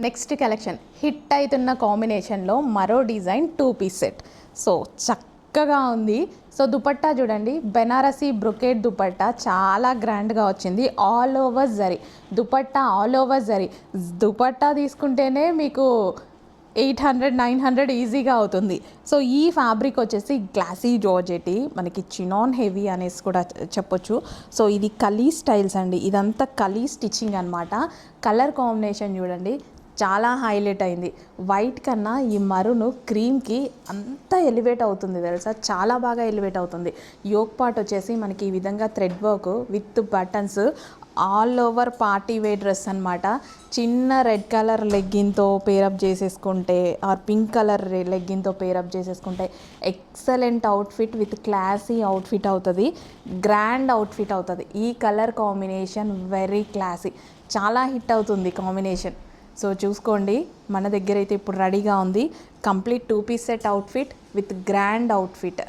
Next collection hit అవుతున్న కాంబినేషన్లో మరో డిజైన్ 2 పీస్ సెట్. సో చక్కగా ఉంది. సో దుపట్టా చూడండి, బెనారసీ బ్రొకేట్ దుపట్టా చాలా గ్రాండ్గా వచ్చింది. All over zari dupatta, all over zari. Dupatta తీసుకుంటేనే మీకు 800-900 ఈజీగా అవుతుంది. సో ఈ ఫ్యాబ్రిక్ వచ్చేసి గ్లాసీ జార్జెటీ, మనకి చినాన్ హెవీ అనేసి కూడా చెప్పొచ్చు. సో ఇది కలీ స్టైల్స్ అండి, ఇదంతా కలీ స్టిచ్చింగ్ అనమాట. కలర్ కాంబినేషన్ చూడండి, చాలా హైలైట్ అయింది. వైట్ కన్నా ఈ మరును క్రీమ్కి అంత ఎలివేట్ అవుతుంది తెలుసా, చాలా బాగా ఎలివేట్ అవుతుంది. యోక్ పార్ట్ వచ్చేసి మనకి ఈ విధంగా thread work with buttons, all over party wear dress అనమాట. చిన్న రెడ్ కలర్ లెగ్గిన్తో పేరప్ చేసేసుకుంటే ఆర్ పింక్ కలర్ లెగ్గిన్తో పేరప్ చేసేసుకుంటే excellent outfit with classy outfit అవుతుంది, గ్రాండ్ అవుట్ఫిట్ అవుతుంది. ఈ కలర్ కాంబినేషన్ వెరీ క్లాసీ, చాలా హిట్ అవుతుంది కాంబినేషన్. సో చూసుకోండి, మన దగ్గర అయితే ఇప్పుడు రెడీగా ఉంది complete 2 piece set outfit with grand outfit.